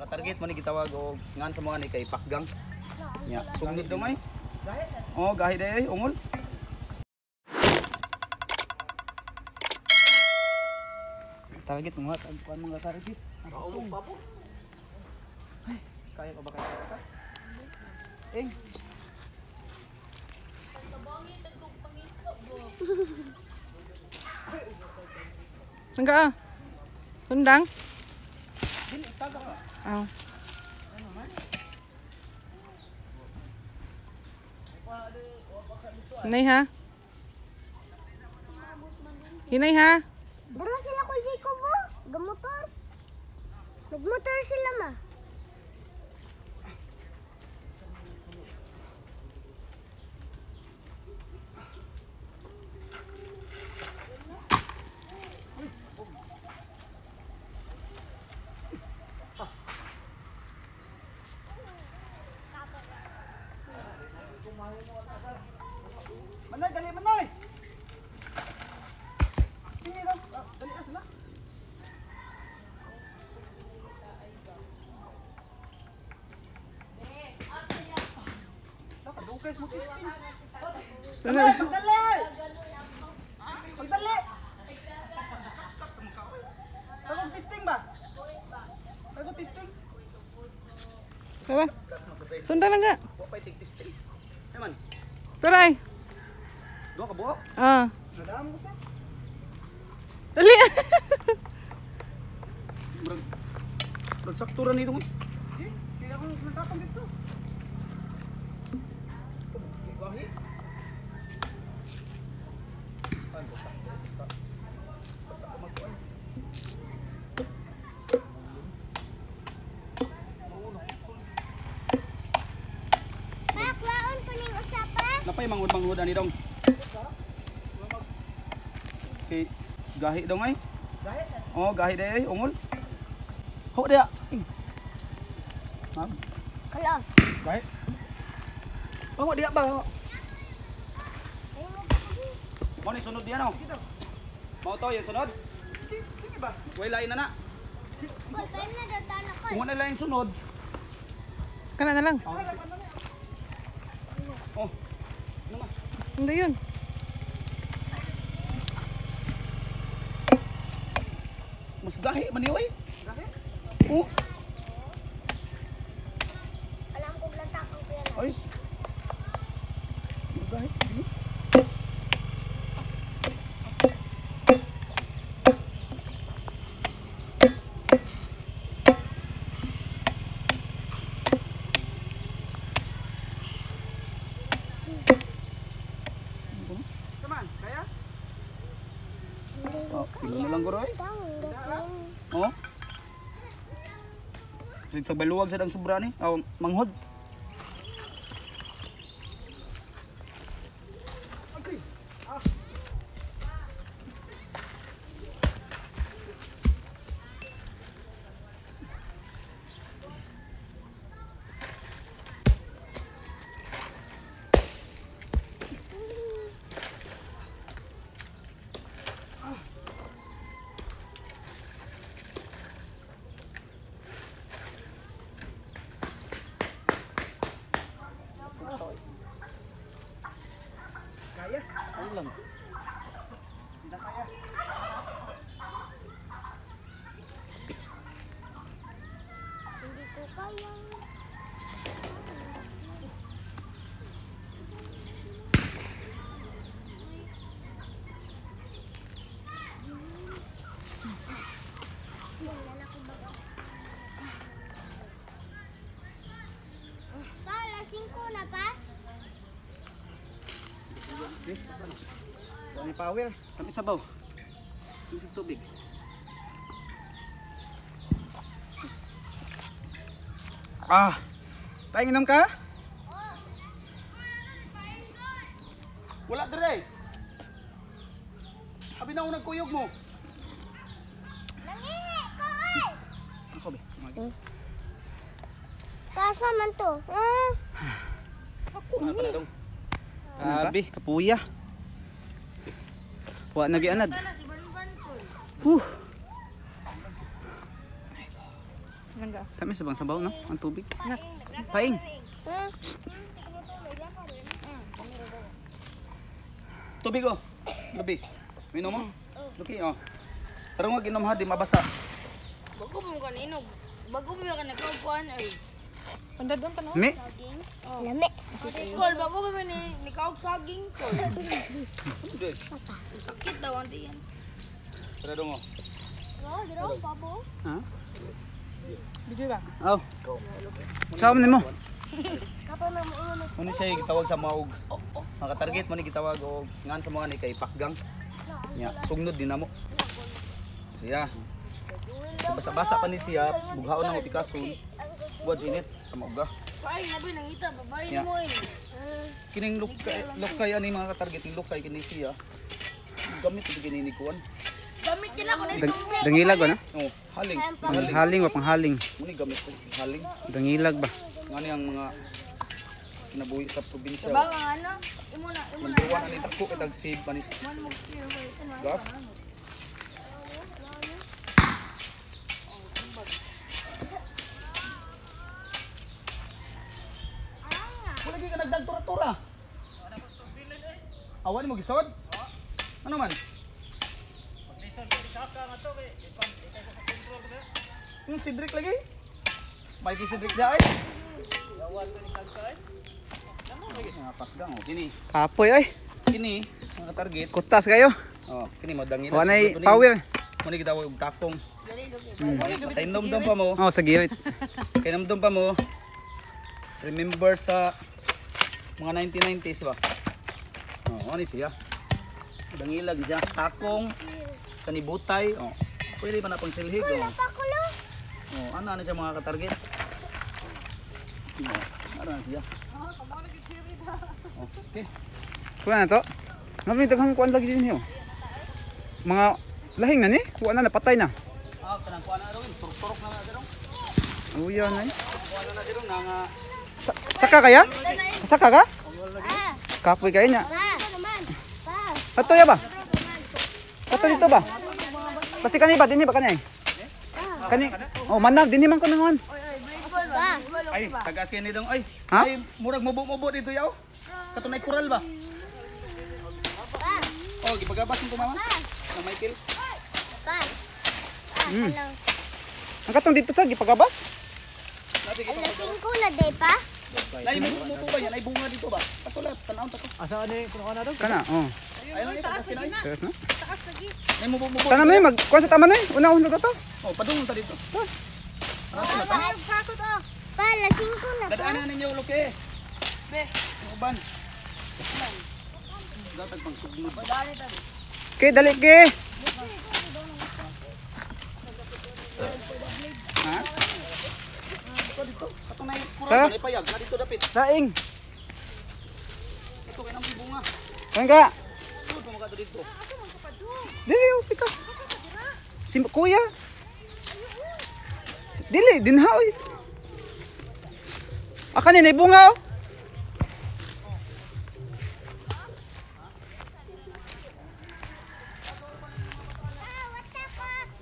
Target mo ni gitawag og ngan sa mga ni kay pakgang. Nya, sungid gamay. Oh, gahi day ungol. Target mo at kuan mga target. Kaumog pa po. Ay, kaya pa ba kaya? Eng. Enggak. Sundang. Oh. Hinay ha? Hinay ha? Dara sila ko Jacob mo. Gamotor. Nagmotor sila ma. Manoy, dali manoy. Sige daw, dali na sila. Nakadukes mo kiskin. Ano? Magdali! Magdali! Tagong testing ba? Tagong testing? Apa? Sundang lang ka? Buwa pa itig testing. Eman, Turay. dua ka buwa. Ah. Nadaan mo sa. Dali. Murag saktura nito mo. Kaya ako nagtatang dito. Gahi. Paklaon ko ning usapa. Napay mangud-mangud ani dong. Okay, gahi dong ay. Gahi? Oh, gahi day ungol. Ho dia. Ma'am. Kala. Gahi. Oh, dia ba? Mo ni sunod diyan oh. Mau to yung sunod? Sige ba? Way lain na na. Boy, kayo na datan ako. Kung ano lang yung sunod. Kana na lang. Oh. Ano ma? Hindi yun. Mas gahi man ni oy. Gahi? Oh. Alam ko lantak ang pera. Ay. Gahi. Come on, kaya? Oh, tingnan na lang goroy. Oh. Dito baluwag sa dang sobra ni. Oh, manghod. Okay. Ah. Kaya? Ayun lang. Hindi kaya. Hindi ko kaya. Pa, lasing ko na pa. Okay. Kami power. Kami sabaw. Musik tubig. Ah. Tayo inom ka? Wala dire. Abi na ako nagkuyog mo. Nangihi ko ay. Ako be. Kasa man to. Ano pa na dong? Abi, kapuya. Wa nagianad. Langga. Tamis bang sabaw no? Ang tubig. Nak. Paing. Hmm? Tubig oh. Lubi. Minom mo? Luki oh. Pero wag inom ha, di mabasa. Bago mo kanino. Bago mo ka nagkukuhan ay. Panda doon ka no? Mi? Lami. Kol, bago mo ni kaog saging kol. Hindi. Sakit daw ang tiyan. Tara dong oh. Oh, dito, pabo. Ha? Video ba? Oh. Saan mo? Kapo na mo ulo. Muna siya gitawag sa maog. Mga target mo ni gitawag o ngan sa mga ni kay pakgang. Nya, sugnod din namo. Siya. Basa-basa pa ni siya, bughaon ng upikason. Buwan sinit sa maoga. Ay, nabi nangita babae Yeah. mo eh. Kining lukay ani mga katarget ni lukay kini siya. Gamit ito kini ni kuan. Gamit ka na ko na Dangilag ba na? Oh, haling. Haling ba panghaling? Muni gamit ko haling. Dangilag ba? Ngani ang mga kinabuhi sa probinsya. Bago nga ano? Imo na. Manduwa na ni dako kitag save manis Man mo kilo ko ito na. gas. Wala gyud ka nagdagtura-tura. Awan mo gisod? Ano man? Yung sidrik lagi? May kisidrik dia ay? Pakgang oh, kini. Kapoy ay. Kini mga target. Kutas kayo. Oh, kini madangin. Wanay power. Muni kita og takong. Patay dom pa mo. Oh, sa giwit. Kay namdom pa mo. Remember sa mga 1990s ba? Oh, ano siya? Dangilag diya, takong kanibutay. Oh, pwede pa na pang silhig. Oh. Pakulo. Oh, ano siya mga katarget? Oh, ano na siya? Okay. Kuha na to. Mami daghang kuan lagi din niyo. Mga lahing na ni, kuha na napatay na. Ah, kanang kuha na ron, turok na ron. Oh, yan ay. Kuha na ron nga Saka kaya? Saka ka? Ah, Kapoy kayo niya. pa. Naman. Pa. Ato ya ba? Ato dito ba? Kasi kani ba dinhi ba kani? Kani. Oh, manag dinhi man ko nangon. Pa. ay, tagas kini dong ay. Ha? Ay, murag mubo-mubo dito yaw. Katunay kural ba? Pa. Oh, gipagabas mo mama. Na Michael. Pa. Mm. Ano? Ang katong dito sa gipagabas? Nabi Alas gipagabas. 5 na day pa. Nay mubo ba yan? Ay bunga dito ba? Patulat, tanawon ta to. Kana, oh. Ay, lang tagas kini. Taas na. Nay mubo-mubo. Tanam na mag kuha sa tama na. Una-una to. Oh, padung ta dito. Ano na ta? Pa, alas 5 na pa. Dadaanan ninyo luke. Be, uban. Datag pang sugnod. Okay, dali ke. Ha? Dito. Katunay Tara. kural, payag na dito dapit. Daing. Ito kay nang bunga. Kan ka? Sud mo ka dito. Dili, oh, pikas. Si kuya. Dili, dinha oy. Aka ni bunga oh.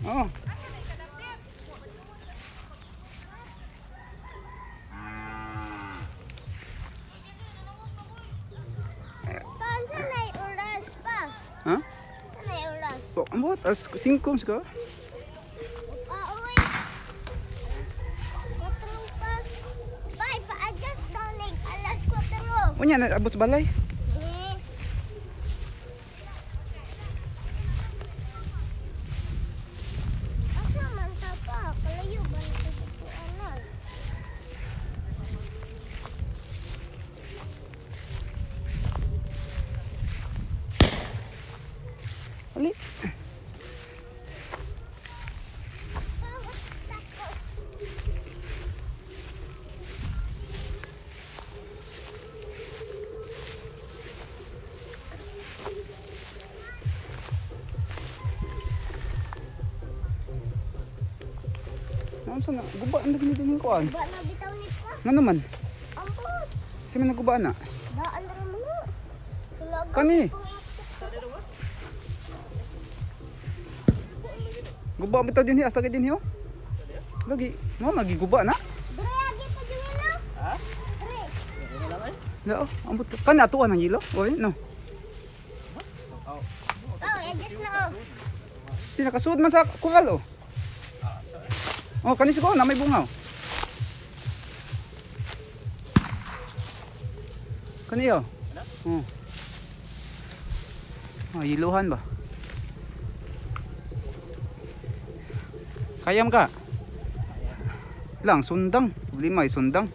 Oh. Saan na ulas pa? Ha? Saan na ulas? So, ambot as 5 siguro. Pa, uy. Kutrong pa. Pa, ipa-adjust daw na alas 4. Unya na abot sa balay. Asa man ta pa? Kalayo ba na ito anan? Ali. Naunsa na guba ang lagi din ko an. Ba na bitaw ni pa? Ngano man? Ampot. Si man naguba na. Daan ra mo na. Tulaga. Kani. Guba bitaw din hi hasta din hi oh. Lagi, mo magiguba na. Dre, agi pa yung ilo. Ha? Dre. Da oh, ambot. Kan ato ang hilo. Oy, no. Oh, adjust na oh. Di nakasuod man sa kural oh. Oh, kanis ko na may bungaw. Kaniyo. Oh. Ah, hiluhan ba? Kayam ka? Lang, sundang. Problema ay sundang.